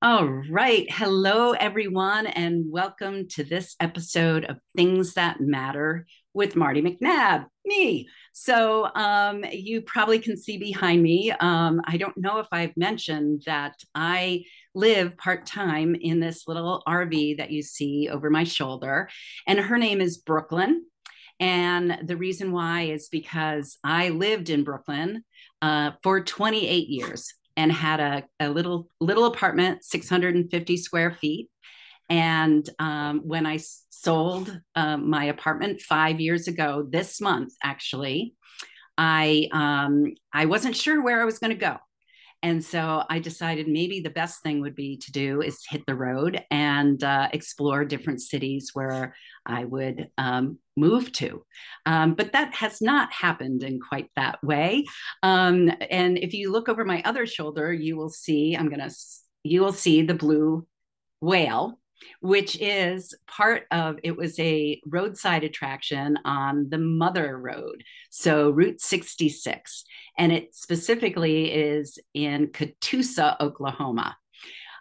All right. Hello, everyone, and welcome to this episode of Things That Matter with Marty McNabb, me. You probably can see behind me. I don't know if I've mentioned that I live part time in this little RV that you see over my shoulder, and her name is Brooklyn. And the reason why is because I lived in Brooklyn for 28 years and had a little apartment, 650 square feet. And when I sold my apartment 5 years ago, this month actually, I wasn't sure where I was going to go. And so I decided maybe the best thing would be to do is hit the road and explore different cities where I would move to. But that has not happened in quite that way. And if you look over my other shoulder, you will see the blue whale, which is part of it was a roadside attraction on the Mother Road, so Route 66, and it specifically is in Catoosa, Oklahoma.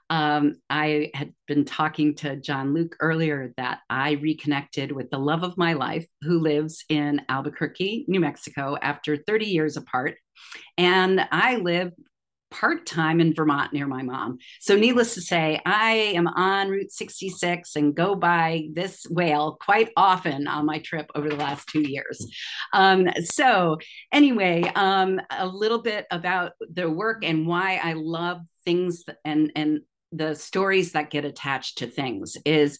I had been talking to Jon-Luke earlier that I reconnected with the love of my life who lives in Albuquerque, New Mexico, after 30 years apart. And I live part time in Vermont near my mom. So, needless to say, I am on Route 66 and go by this whale quite often on my trip over the last 2 years. A little bit about the work and why I love things and the stories that get attached to things is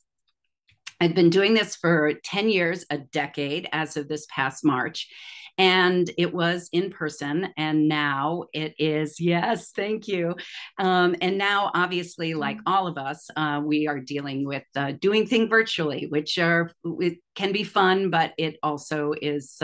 I've been doing this for 10 years, a decade as of this past March. And it was in person. And now it is, yes, thank you. And now, obviously, like all of us, we are dealing with doing things virtually, it can be fun, but it also is,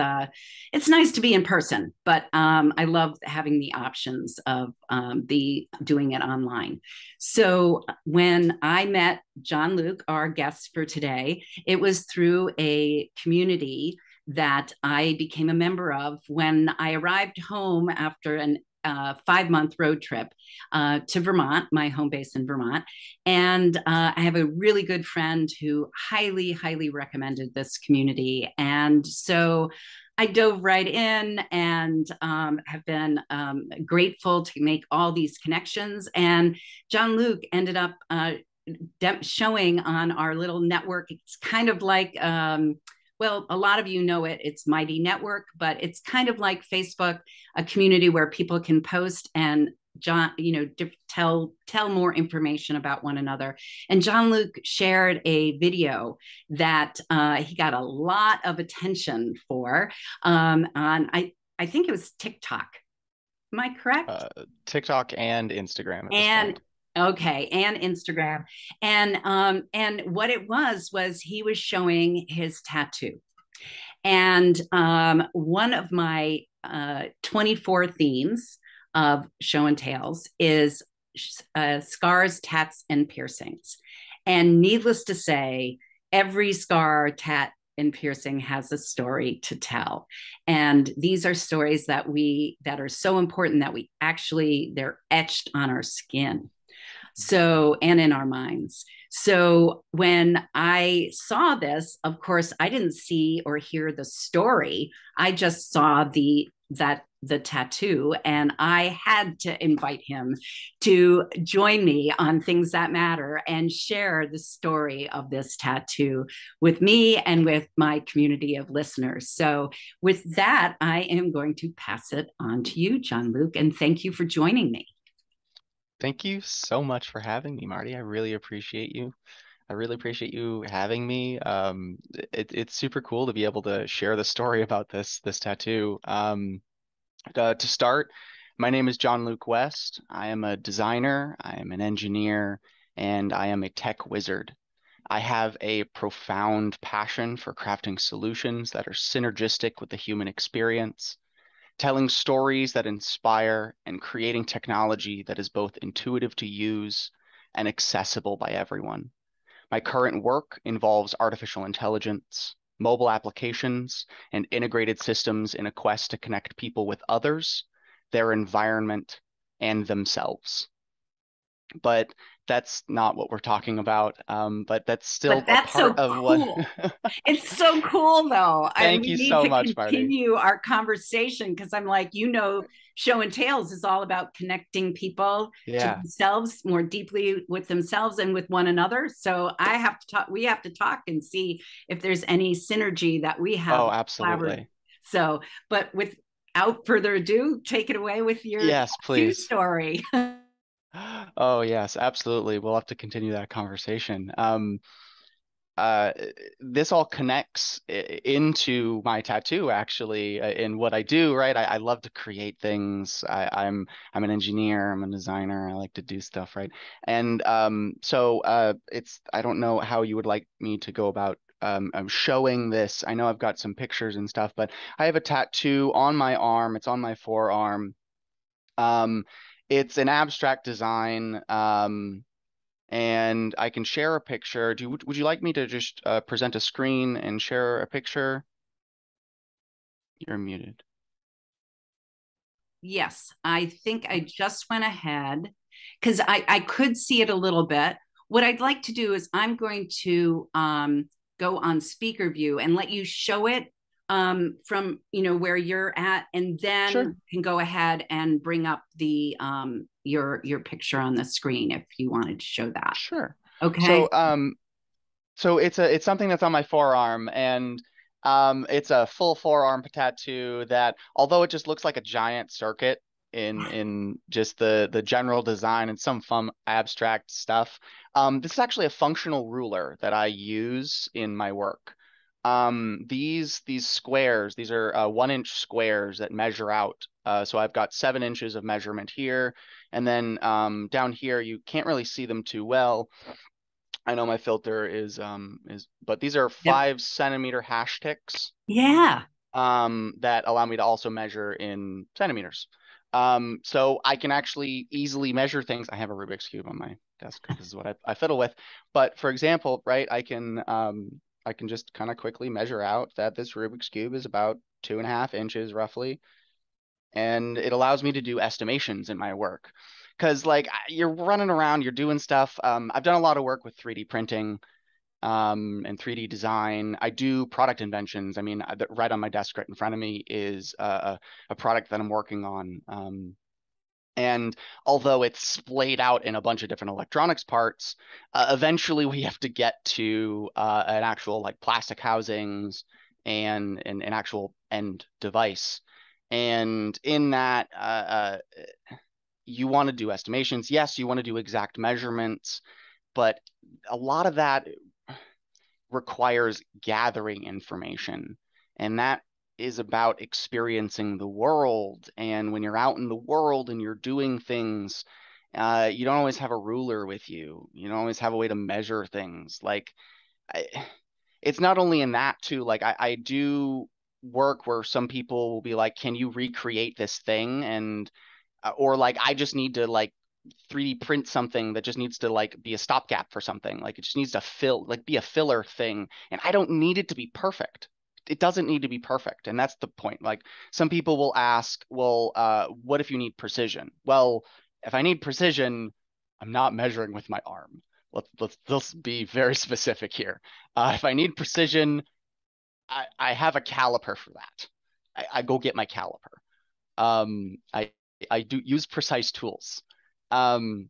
it's nice to be in person. But I love having the options of the doing it online. So when I met Jon-Luke, our guest for today, it was through a community that I became a member of when I arrived home after an 5 month road trip to Vermont, my home base in Vermont. And I have a really good friend who highly, highly recommended this community. And so I dove right in and have been grateful to make all these connections. And Jon-Luke ended up showing on our little network. It's kind of like, well, a lot of you know it. It's Mighty Network, but it's kind of like Facebook, a community where people can post and tell more information about one another. And Jon-Luke shared a video that he got a lot of attention for on I think it was TikTok. Am I correct? uh, TikTok and Instagram at this And point. okay, and Instagram. And what it was he was showing his tattoo. And one of my 24 themes of show and tales is scars, tats, and piercings. And needless to say, every scar, tat, and piercing has a story to tell. And these are stories that are so important that we actually they're etched on our skin. So, and in our minds. So, when I saw this, of course, I didn't see or hear the story. I just saw the tattoo, and I had to invite him to join me on Things That Matter and share the story of this tattoo with me and with my community of listeners. So, with that, I am going to pass it on to you, Jon-Luke, and thank you for joining me. Thank you so much for having me, Marty. I really appreciate you. I really appreciate you having me. It's super cool to be able to share the story about this tattoo. To start, my name is Jon-Luke West. I am a designer, I am an engineer, and I am a tech wizard. I have a profound passion for crafting solutions that are synergistic with the human experience, telling stories that inspire, and creating technology that is both intuitive to use and accessible by everyone. My current work involves artificial intelligence, mobile applications, and integrated systems in a quest to connect people with others, their environment, and themselves. but that's not what we're talking about. But that's But still a that's part so of what. cool. It's so cool though. And Thank we you need so to much, Marty. continue our conversation because I'm like, show and tales is all about connecting people to Yeah. themselves more deeply with themselves and with one another. So I have to talk, we have to talk and see if there's any synergy that we have Oh, collaborative. absolutely. So, but without further ado, take it away with your Yes, tattoo please. story. Oh, yes, absolutely. We'll have to continue that conversation. Uh, this all connects into my tattoo actually in what I do, right? I love to create things. I'm an engineer, I'm a designer, I like to do stuff, right? And it's I don't know how you would like me to go about showing this. I know I've got some pictures and stuff, but I have a tattoo on my arm. It's on my forearm. Um, it's an abstract design. And I can share a picture. Would you like me to just present a screen and share a picture? You're muted. Yes, I think I just went ahead because I could see it a little bit. What I'd like to do is I'm going to go on speaker view and let you show it from where you're at, and then Sure, you can go ahead and bring up the your picture on the screen if you wanted to show that. sure. Okay. So it's something that's on my forearm, and it's a full forearm tattoo that, although it just looks like a giant circuit in just the general design and some fun abstract stuff, this is actually a functional ruler that I use in my work. These squares, these are 1 inch squares that measure out. So I've got 7 inches of measurement here, and then down here you can't really see them too well. I know my filter but these are Yep. 5 centimeter hash ticks Yeah. that allow me to also measure in centimeters. So I can actually easily measure things. I have a Rubik's Cube on my desk because this is what I fiddle with. But for example, right, I can just kind of quickly measure out that this Rubik's Cube is about 2.5 inches roughly, and it allows me to do estimations in my work. Because like you're running around, you're doing stuff. I've done a lot of work with 3D printing and 3D design. I do product inventions. I mean, right on my desk, right in front of me, is a product that I'm working on. And although it's splayed out in a bunch of different electronics parts, eventually we have to get to an actual like plastic housings and an actual end device. And in that, you want to do estimations. Yes, you want to do exact measurements, but a lot of that requires gathering information. And that is about experiencing the world. And when you're out in the world and you're doing things, you don't always have a ruler with you. You don't always have a way to measure things. I, it's not only in that too. I do work where some people will be like, "Can you recreate this thing?" And or like I just need to like 3D print something that just needs to like be a stopgap for something. Like it just needs to be a filler thing. And I don't need it to be perfect. It doesn't need to be perfect. And that's the point. Like some people will ask, well, what if you need precision? Well, if I need precision, I'm not measuring with my arm. Let's be very specific here. If I need precision, I have a caliper for that. I go get my caliper. Um, I I do use precise tools. Um,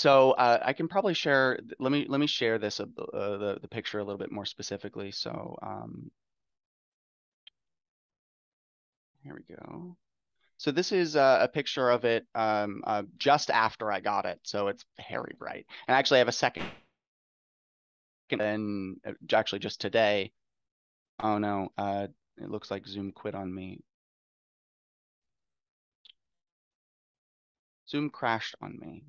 I can probably share. Let me share this the picture a little bit more specifically. Here we go. So this is a picture of it just after I got it. So it's very bright. And actually, I have a second. And actually, just today. Oh no, it looks like Zoom quit on me. Zoom crashed on me.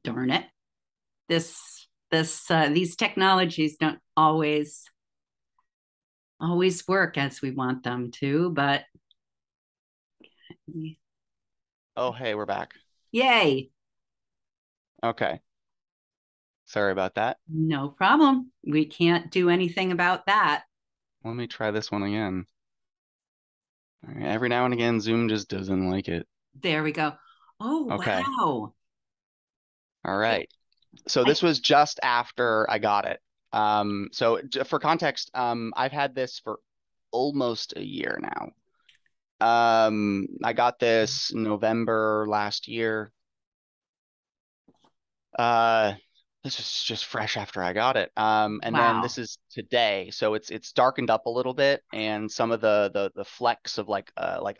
Darn it. These technologies don't always work as we want them to, but Oh, hey, we're back. yay. Okay, sorry about that. No problem. We can't do anything about that. Let me try this one again. All right, every now and again, Zoom just doesn't like it. There we go. Oh, Okay. wow. All I, right. So I, this was just after I got it. So for context, I've had this for almost a year now. I got this November last year. Uh, this is just fresh after I got it. And then wow. this is today, so it's darkened up a little bit, and some of the flecks of like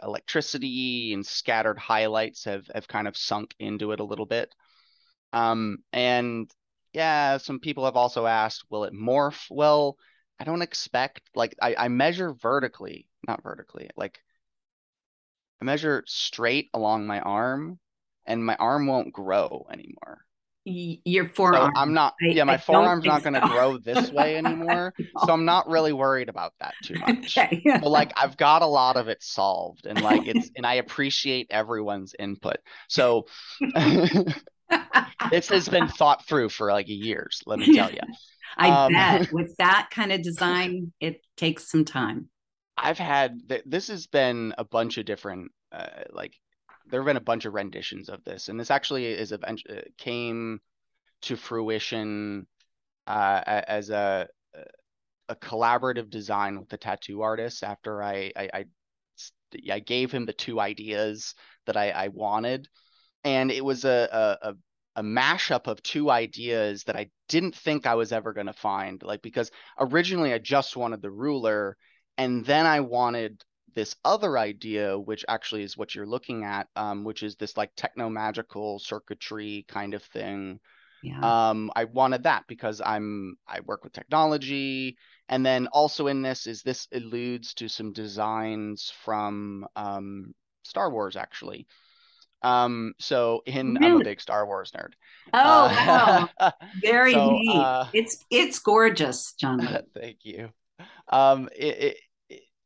electricity and scattered highlights have kind of sunk into it a little bit. And yeah, some people have also asked, will it morph? Well, I don't expect like I measure vertically, not vertically, like I measure straight along my arm, and my arm won't grow anymore. Your So forearm. I'm not, yeah, my I don't forearm's think not going to so. grow this way anymore. So No. I'm not really worried about that too much. Okay. So like I've got a lot of it solved, and like and I appreciate everyone's input. So this has been thought through for like years, let me tell you. I Um, bet with that kind of design, it takes some time. I've had this has been a bunch of different like there have been a bunch of renditions of this, and this actually is came to fruition as a collaborative design with the tattoo artist after I gave him the two ideas that I wanted, and it was a mashup of two ideas that I didn't think I was ever going to find. Like because originally I just wanted the ruler, and then I wanted this other idea, which actually is what you're looking at, which is this like techno magical circuitry kind of thing. Yeah. I wanted that because I work with technology, and then also in this alludes to some designs from Star Wars actually. So in I'm a Really? big Star Wars nerd. Oh, wow. Uh, Very so neat. It's gorgeous, Jon-Luke. thank you. Um, it,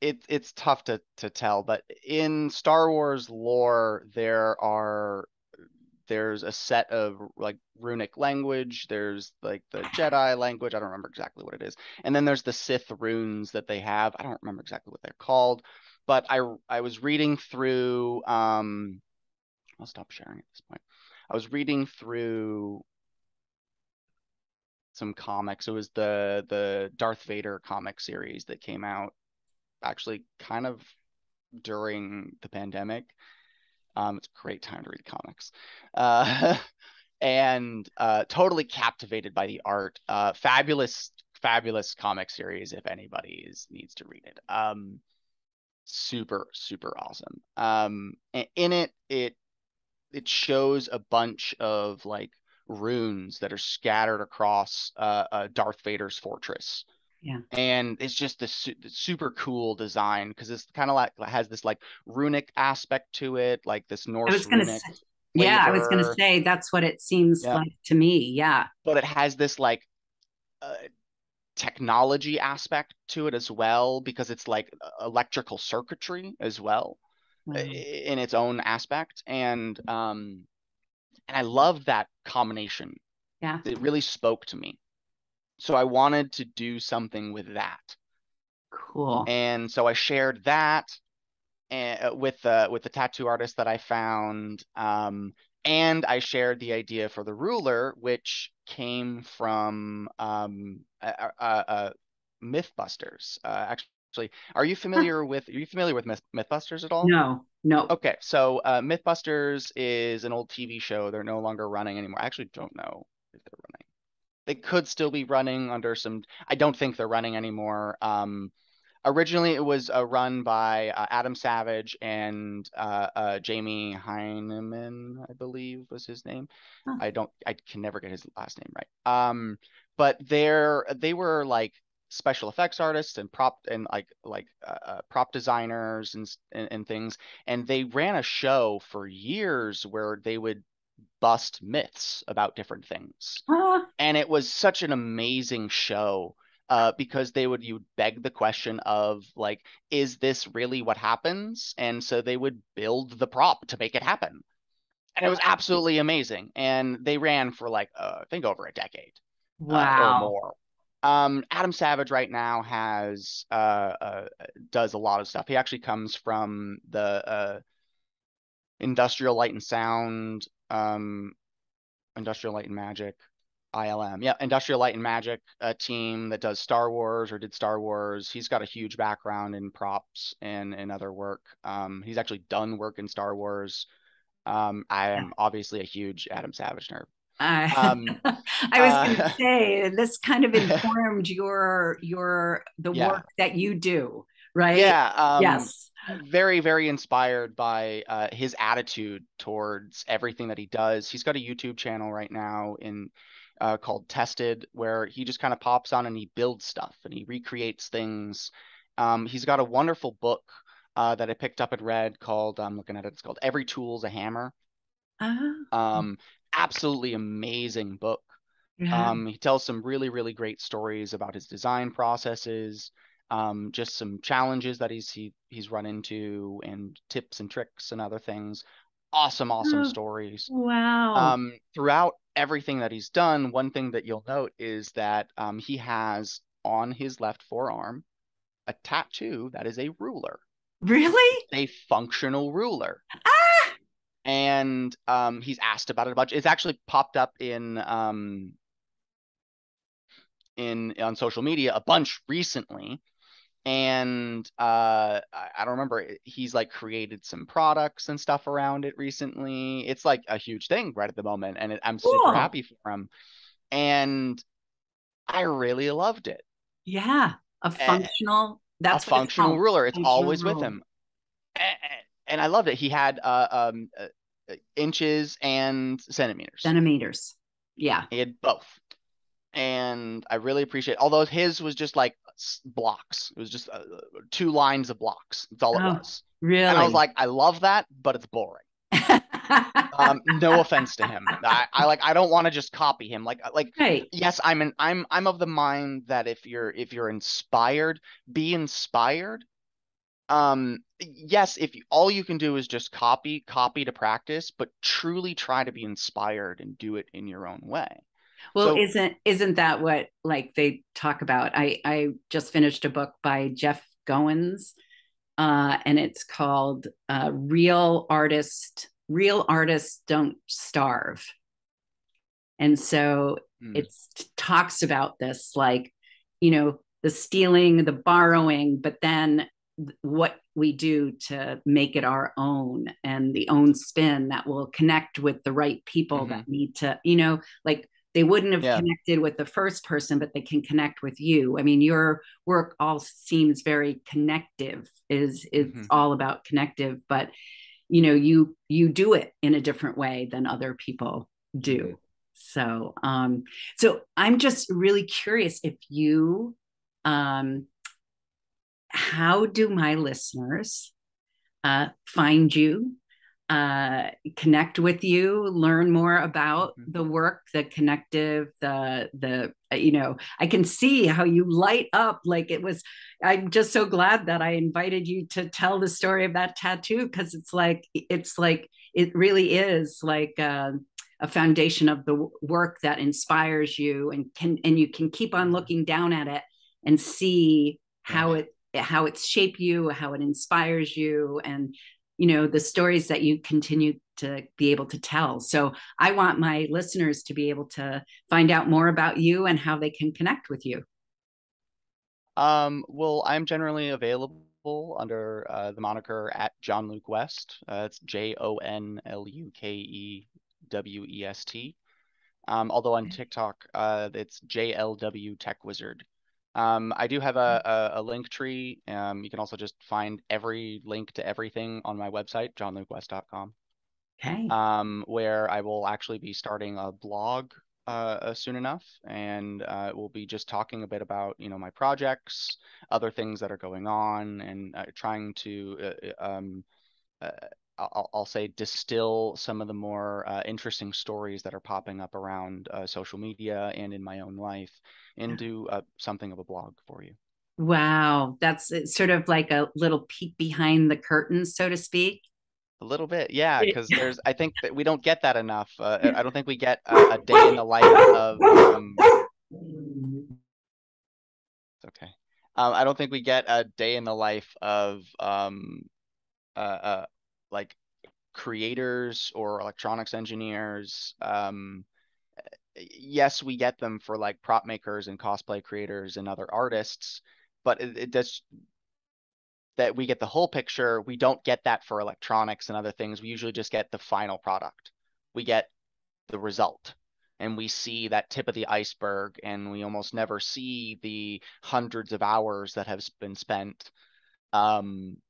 it's tough to tell, but in Star Wars lore, there's a set of like runic language. There's like the Jedi language. I don't remember exactly what it is. And then there's the Sith runes that they have. I don't remember exactly what they're called, but I was reading through I'll stop sharing at this point. I was reading through some comics. It was the Darth Vader comic series that came out actually kind of during the pandemic. It's a great time to read comics. Uh, and totally captivated by the art. Fabulous, fabulous comic series. If anybody needs to read it, super, super awesome. In it shows a bunch of like runes that are scattered across Darth Vader's fortress. Yeah. And it's just this super cool design because it's kind of like has this like runic aspect to it, like this I Norse was gonna runic say, yeah, I was gonna flavor. say that's what it seems Yeah, like to me. Yeah. but it has this like uh, technology aspect to it as well because it's like electrical circuitry as well Wow. in its own aspect, and I love that combination. Yeah. It really spoke to me, so I wanted to do something with that, Cool. and so I shared that with the tattoo artist that I found. And I shared the idea for the ruler, which came from MythBusters. Actually, Huh. are you familiar with MythBusters at all? No, no. Okay, so MythBusters is an old TV show. They're no longer running anymore. I actually don't know if they're running. They could still be running under some. I don't think they're running anymore. Originally, it was run by Adam Savage and Jamie Heineman, I believe was his name. Huh. I can never get his last name right. But they were like special effects artists and prop designers and things, and they ran a show for years where they would bust myths about different things, Ah, and it was such an amazing show because you would beg the question of like, is this really what happens? And so they would build the prop to make it happen, and it was absolutely amazing. And they ran for like I think over a decade or wow. more. Adam Savage right now has does a lot of stuff. He actually comes from the Industrial Light and Sound, Industrial Light and Magic, ILM. Yeah, Industrial Light and Magic, a team that does Star Wars or did Star Wars. He's got a huge background in props and other work. He's actually done work in Star Wars. I Yeah. am obviously a huge Adam Savage nerd. Uh, Um, I was going to uh, say this kind of informed the yeah, work that you do, right? yeah. Yes. Very, very inspired by his attitude towards everything that he does. He's got a YouTube channel right now in called Tested, where he just kind of pops on and he builds stuff and he recreates things. He's got a wonderful book that I picked up and read called, I'm looking at it, it's called Every Tool's a Hammer. Oh, Um, Absolutely amazing book. yeah. He tells some really, really great stories about his design processes, just some challenges that he's run into, and tips and tricks and other things. Awesome, awesome Oh, stories. wow. Throughout everything that he's done, one thing that you'll note is that he has on his left forearm a tattoo that is a ruler. Really? It's a functional ruler. Ah, And he's asked about it a bunch. It's actually popped up in on social media a bunch recently, and I don't remember, he's like created some products and stuff around it recently. It's like a huge thing right at the moment, and I'm super cool. happy for him, and I really loved it. Yeah. A, a That's what it's functional called. ruler, it's Functional always with rule. him. And I loved it. He had inches and centimeters. Centimeters. Yeah. He had both, and I really appreciate. Although his was just like blocks, it was just 2 lines of blocks. That's all it Oh, was. And I was really? like, I love that, but it's boring. No offense to him. I don't want to just copy him. Like Right. yes, I'm of the mind that if you're inspired, be inspired. Yes, if you, all you can do is just copy to practice, but truly try to be inspired and do it in your own way. Well, So, isn't that what like they talk about? I just finished a book by Jeff Goins, and it's called Real Artists Don't Starve. And so hmm, it talks about this, like, the stealing, the borrowing, but then what we do to make it our own and the own spin that will connect with the right people that hmm, need to, like they wouldn't have yeah, connected with the first person, but they can connect with you. I mean, your work all seems very connective, is it's hmm, all about connective, but you do it in a different way than other people hmm. do. So I'm just really curious if you um how do my listeners find you, uh, connect with you, learn more about Hmm. the work, the connective, I can see how you light up. Like it was, I'm just so glad that I invited you to tell the story of that tattoo, because it's like it really is like a foundation of the work that inspires you, and you can keep on Yeah, looking down at it and see yeah. how it's shaped you, how it inspires you, and the stories that you continue to be able to tell. So I want my listeners to be able to find out more about you and how they can connect with you. Well, I'm generally available under the moniker at Jon-Luke West. It's JONLUKEWEST. Although on TikTok, it's JLW TechWizard. I do have a link tree. You can also just find every link to everything on my website, jonlukewest.com, Okay. where I will actually be starting a blog soon enough, and we'll be just talking a bit about my projects, other things that are going on, and trying to uh, I'll say distill some of the more interesting stories that are popping up around social media and in my own life into something of a blog for you. Wow. That's it's sort of like a little peek behind the curtain, so to speak. A little bit, yeah, because I think that we don't get that enough. I don't think we get a day in the life of okay. I don't think we get a day in the life of like creators or electronics engineers. Yes, we get them for like prop makers and cosplay creators and other artists, but it does that we get the whole picture. We don't get that for electronics and other things. We usually just get the final product. We get the result. And we see that tip of the iceberg, and we almost never see the hundreds of hours that have been spent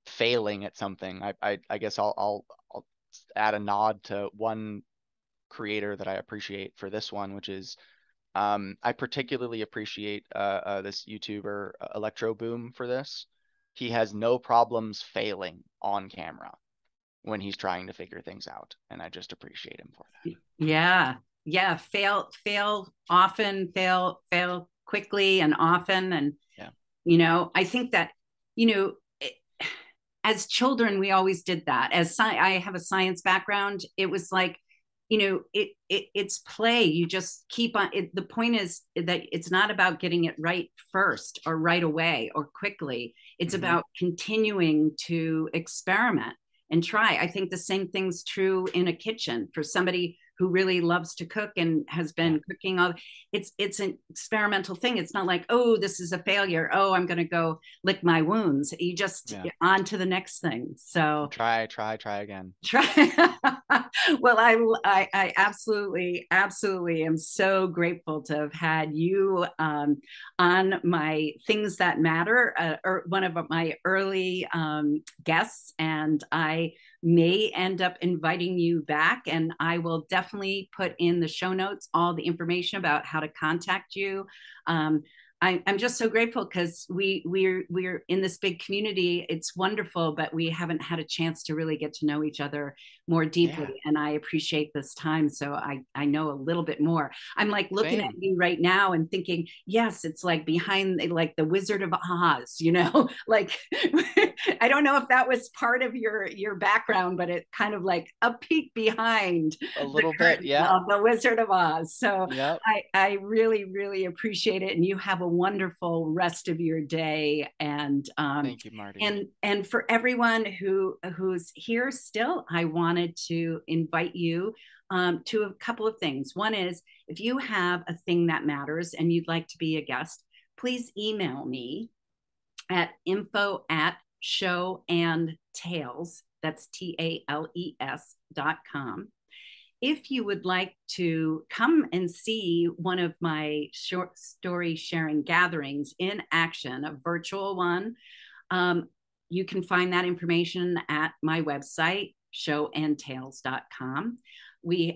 failing at something. I guess I'll add a nod to one creator that I appreciate for this one, which is I particularly appreciate this YouTuber Electro Boom for this. He has no problems failing on camera when he's trying to figure things out, and I just appreciate him for that. Yeah. Yeah. Fail often, fail quickly and often. And, Yeah. I think that, you know, as children, we always did that. I have a science background, it was like, it's play. You just keep on it. The point is that it's not about getting it right first or right away or quickly. It's about continuing to experiment and try. I think the same thing's true in a kitchen for somebody who really loves to cook and has been cooking all. It's an experimental thing. It's not like, oh, this is a failure, oh, I'm going to go lick my wounds. You just on to the next thing. So try again. Try. Well, I absolutely am so grateful to have had you on my Things That Matter, or one of my early guests, and I may end up inviting you back, and I will definitely put in the show notes all the information about how to contact you. I'm just so grateful because we're in this big community. It's wonderful, but we haven't had a chance to really get to know each other more deeply. And I appreciate this time. So I know a little bit more. I'm like looking at you right now and thinking, yes, it's like behind like the Wizard of Oz, like I don't know if that was part of your background, but it kind of like a peek behind a little bit, of the Wizard of Oz. So yep. I really, really appreciate it. And you have a wonderful rest of your day. And thank you, Marty. And for everyone who's here still, I wanted to invite you to a couple of things. One is, if you have a thing that matters and you'd like to be a guest, please email me at info@showandtales, that's TALES.com. If you would like to come and see one of my short story sharing gatherings in action, a virtual one, you can find that information at my website, showandtales.com.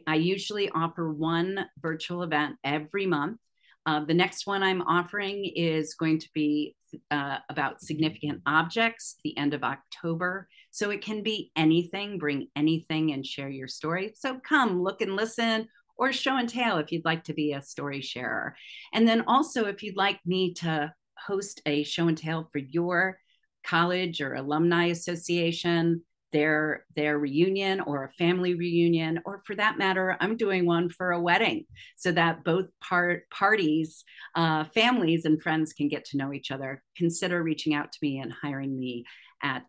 I usually offer one virtual event every month. The next one I'm offering is going to be about significant objects, the end of October. So it can be anything, bring anything and share your story. So come, look and listen, or show and tell if you'd like to be a story sharer. And then also, if you'd like me to host a show and tell for your college or alumni association, their reunion or a family reunion, or for that matter, I'm doing one for a wedding so that both parties, families and friends can get to know each other. Consider reaching out to me and hiring me at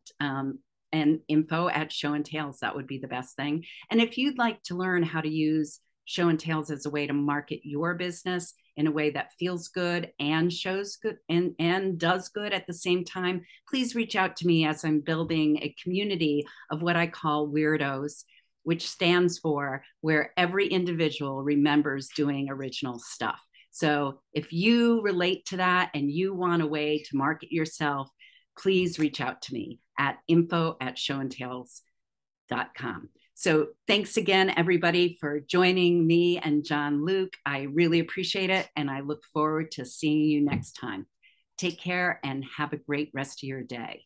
and info@show and tales. That would be the best thing. And if you'd like to learn how to use show and tales as a way to market your business in a way that feels good and shows good and does good at the same time, please reach out to me, as I'm building a community of what I call weirdos, which stands for where every individual remembers doing original stuff. So if you relate to that and you want a way to market yourself, please reach out to me at info@showandtales.com. So thanks again, everybody, for joining me and Jon-Luke. I really appreciate it, and I look forward to seeing you next time. Take care and have a great rest of your day.